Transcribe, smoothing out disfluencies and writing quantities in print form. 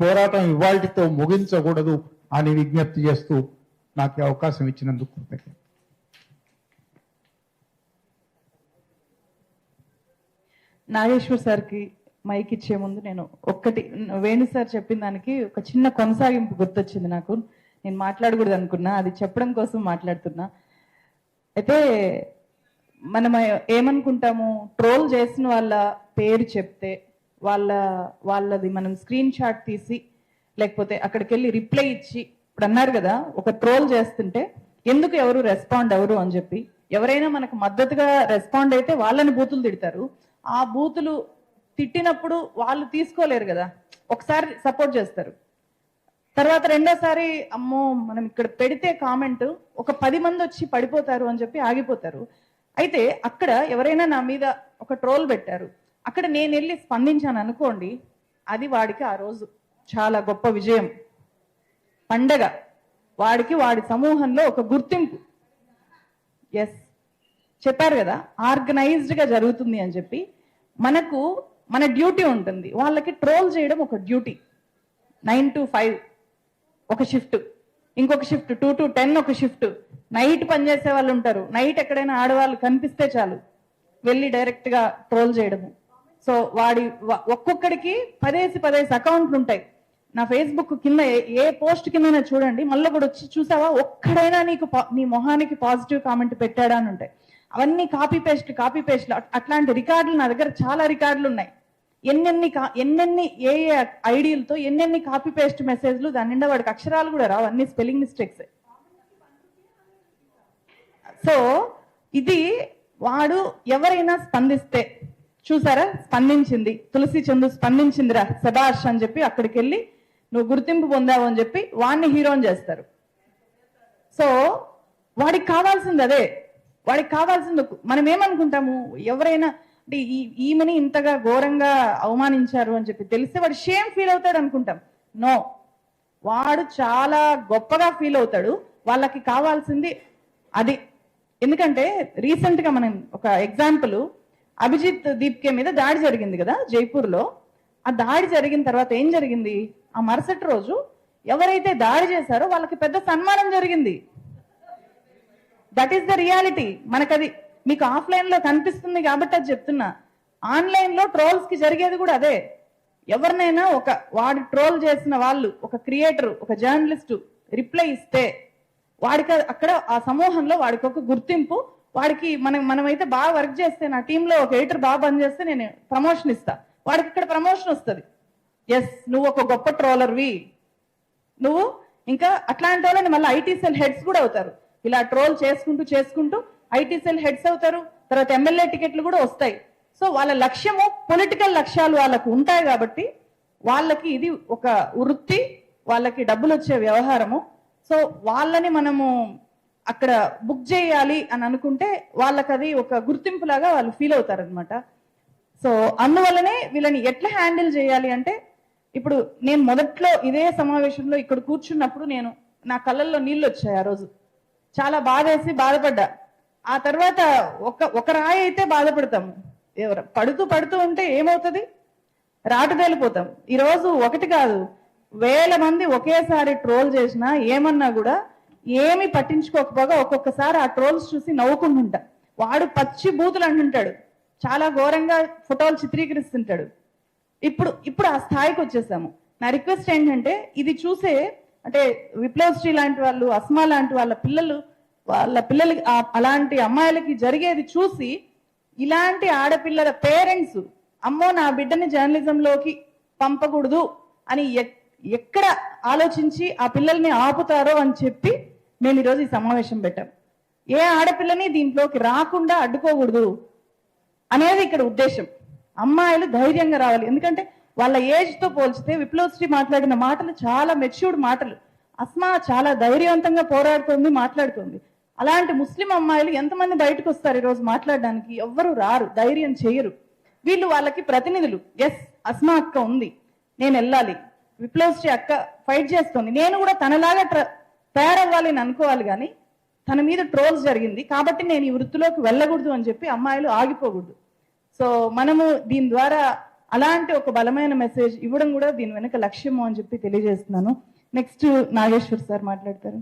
పోరాటం ఇవాళతో ముగించకూడదు అని విజ్ఞప్తి చేస్తూ నాకు ఈ అవకాశం ఇచ్చినందుకు కృతజ్ఞత. నాగేశ్వర్ సార్కి మైక్ ఇచ్చే ముందు నేను ఒక్కటి, వేణు సార్ చెప్పిన దానికి ఒక చిన్న కొనసాగింపు గుర్తొచ్చింది నాకు. నేను మాట్లాడకూడదు అనుకున్నా, అది చెప్పడం కోసం మాట్లాడుతున్నా. అయితే మనం ఏమనుకుంటాము, ట్రోల్ చేసిన వాళ్ళ పేరు చెప్తే వాళ్ళది మనం స్క్రీన్ షాట్ తీసి లేకపోతే అక్కడికి వెళ్ళి రిప్లై ఇచ్చి, ఇప్పుడు అన్నారు కదా ఒక ట్రోల్ చేస్తుంటే ఎందుకు ఎవరు రెస్పాండ్ అవరు అని చెప్పి, ఎవరైనా మనకు మద్దతుగా రెస్పాండ్ అయితే వాళ్ళని బూతులు తిడతారు. ఆ బూతులు తిట్టినప్పుడు వాళ్ళు తీసుకోలేరు కదా, ఒకసారి సపోర్ట్ చేస్తారు, తర్వాత రెండోసారి అమ్మో మనం ఇక్కడ పెడితే కామెంట్ ఒక 10 మంది వచ్చి పడిపోతారు అని చెప్పి ఆగిపోతారు. అయితే అక్కడ ఎవరైనా నా మీద ఒక ట్రోల్ పెట్టారు, అక్కడ నేను వెళ్ళి స్పందించాను అనుకోండి, అది వాడికి ఆ రోజు చాలా గొప్ప విజయం, పండగ, వాడికి వాడి సమూహంలో ఒక గుర్తింపు. ఎస్, చెప్పారు కదా ఆర్గనైజ్డ్ గా జరుగుతుంది అని చెప్పి. మన డ్యూటీ ఉంటుంది, వాళ్ళకి ట్రోల్ చేయడం ఒక డ్యూటీ. 9 to 5 ఒక షిఫ్ట్, ఇంకొక షిఫ్ట్ 2 to 10 ఒక షిఫ్ట్, నైట్ పనిచేసే వాళ్ళు ఉంటారు. నైట్ ఎక్కడైనా ఆడవాళ్ళు కనిపిస్తే చాలు వెళ్ళి డైరెక్ట్ గా ట్రోల్ చేయడము. సో ఒక్కొక్కడికి 10 అకౌంట్లు ఉంటాయి. నా ఫేస్బుక్ కింద ఏ పోస్ట్ కింద చూడండి, మళ్ళీ కూడా వచ్చి చూసావా ఒక్కడైనా నీ మొహానికి పాజిటివ్ కామెంట్ పెట్టాడా అని ఉంటాయి. అవన్నీ కాపీ పేస్ట్ అట్లాంటి రికార్డులు నా దగ్గర చాలా రికార్డులు ఉన్నాయి. ఎన్నెన్ని ఏ ఐడియాలతో ఎన్నెన్ని కాపీ పేస్ట్ మెసేజ్లు, దాని నిండా వాడికి అక్షరాలు కూడా రావు, అన్ని స్పెల్లింగ్ మిస్టేక్స్. సో ఇది వాడు ఎవరైనా స్పందిస్తే, చూసారా స్పందించింది తులసి చందు స్పందించిందిరా శబాష్ అని చెప్పి అక్కడికి వెళ్ళి నువ్వు గుర్తింపు పొందావు అని చెప్పి వాడిని హీరోని చేస్తారు. సో వాడికి కావాల్సింది అదే, వాడికి కావాల్సింది. మనం ఏమనుకుంటాము, ఎవరైనా అంటే ఈమెని ఇంతగా ఘోరంగా అవమానించారు అని చెప్పి తెలిస్తే వాడు షేమ్ ఫీల్ అవుతాడు అనుకుంటాం. నో, వాడు చాలా గొప్పగా ఫీల్ అవుతాడు. వాళ్ళకి కావాల్సింది అది. ఎందుకంటే రీసెంట్ గా మనం ఒక ఎగ్జాంపుల్, అభిజిత్ దీప్కే మీద దాడి జరిగింది కదా జైపూర్ లో. ఆ దాడి జరిగిన తర్వాత ఏం జరిగింది, ఆ మరుసటి రోజు ఎవరైతే దాడి చేశారో వాళ్ళకి పెద్ద సన్మానం జరిగింది. That is the reality. మనకది మీకు ఆఫ్లైన్ లో కనిపిస్తుంది కాబట్టి అది చెప్తున్నా. ఆన్లైన్ లో ట్రోల్స్ కి జరిగేది కూడా అదే. ఎవరినైనా వాడు ట్రోల్ చేసిన వాళ్ళు, ఒక క్రియేటర్, ఒక జర్నలిస్టు రిప్లై ఇస్తే వాడికి అక్కడ ఆ సమూహంలో వాడికి ఒక గుర్తింపు, వాడికి మనమైతే బాగా వర్క్ చేస్తే, నా టీంలో ఒక ఎడిటర్ బాగా పని చేస్తే నేను ప్రమోషన్ ఇస్తా, వాడికి ఇక్కడ ప్రమోషన్ వస్తుంది. ఎస్, నువ్వు ఒక గొప్ప ట్రోలర్వి నువ్వు. ఇంకా అట్లాంటి వాళ్ళని మళ్ళీ ఐటీ సెల్ హెడ్స్ కూడా అవుతారు. ఇలా ట్రోల్ చేసుకుంటూ ఐటీ సెల్ హెడ్స్ అవుతారు. తర్వాత ఎమ్మెల్యే టికెట్లు కూడా వస్తాయి. సో వాళ్ళ లక్ష్యము, పొలిటికల్ లక్ష్యాలు వాళ్ళకు ఉంటాయి కాబట్టి వాళ్ళకి ఇది ఒక వృత్తి, వాళ్ళకి డబ్బులు వచ్చే వ్యవహారము. సో వాళ్ళని మనము అక్కడ బుక్ చేయాలి అని అనుకుంటే వాళ్ళకి అది ఒక గుర్తింపు లాగా వాళ్ళు ఫీల్ అవుతారు అనమాట. సో అందువల్లనే వీళ్ళని ఎట్లా హ్యాండిల్ చేయాలి అంటే, ఇప్పుడు నేను మొదట్లో ఇదే సమావేశంలో ఇక్కడ కూర్చున్నప్పుడు నా కళ్ళల్లో నీళ్ళు వచ్చాయి. ఆ రోజు చాలా బాధపడ్డా. ఆ తర్వాత ఒక రాయి అయితే బాధపడతాము, పడుతూ ఉంటే ఏమవుతుంది, రాటు తేలిపోతాం. ఈరోజు ఒకటి కాదు, 1000 మంది ఒకేసారి ట్రోల్ చేసినా ఏమన్నా కూడా ఏమి పట్టించుకోకపోగా ఒక్కొక్కసారి ఆ ట్రోల్స్ చూసి నవ్వుకుంటుంటా. వాడు పచ్చి బూతులు అంటుంటాడు, చాలా ఘోరంగా ఫోటోలు చిత్రీకరిస్తుంటాడు. ఇప్పుడు ఆ స్థాయికి వచ్చేసాము. నా రిక్వెస్ట్ ఏంటంటే, ఇది చూసే అంటే విప్లవ్ శ్రీ లాంటి వాళ్ళు, అస్మా లాంటి వాళ్ళ పిల్లలకి అలాంటి అమ్మాయిలకి జరిగేది చూసి ఇలాంటి ఆడపిల్లల పేరెంట్స్ అమ్మో నా బిడ్డని జర్నలిజంలోకి పంపకూడదు అని ఎక్కడ ఆలోచించి ఆ పిల్లల్ని ఆపుతారో అని చెప్పి మేము ఈరోజు ఈ సమావేశం పెట్టాం. ఏ ఆడపిల్లని దీంట్లోకి రాకుండా అడ్డుకోకూడదు అనేది ఇక్కడ ఉద్దేశం. అమ్మాయిలు ధైర్యంగా రావాలి. ఎందుకంటే వాళ్ళ ఏజ్ తో పోల్చితే విప్లవ్ శ్రీ మాట్లాడిన మాటలు చాలా మెచ్యూర్డ్ మాటలు. అస్మా చాలా ధైర్యవంతంగా పోరాడుతోంది, మాట్లాడుతోంది. అలాంటి ముస్లిం అమ్మాయిలు ఎంతమంది బయటకు వస్తారు ఈరోజు మాట్లాడడానికి? ఎవ్వరు రారు, ధైర్యం చేయరు. వీళ్ళు వాళ్ళకి ప్రతినిధులు. ఎస్, అస్మా అక్క ఉంది, నేను వెళ్ళాలి, విప్లవ్ శ్రీ అక్క ఫైట్ చేస్తోంది, నేను కూడా తనలాగా తయారవ్వాలి అని అనుకోవాలి. కానీ తన మీద ట్రోల్స్ జరిగింది కాబట్టి నేను ఈ వృత్తిలోకి వెళ్ళకూడదు అని చెప్పి అమ్మాయిలు ఆగిపోకూడదు. సో మనము దీని ద్వారా అలాంటి ఒక బలమైన మెసేజ్ ఇవ్వడం కూడా దీని వెనక లక్ష్యము అని చెప్పి తెలియజేస్తున్నాను. నెక్స్ట్ నాగేశ్వర్ సార్ మాట్లాడతారు.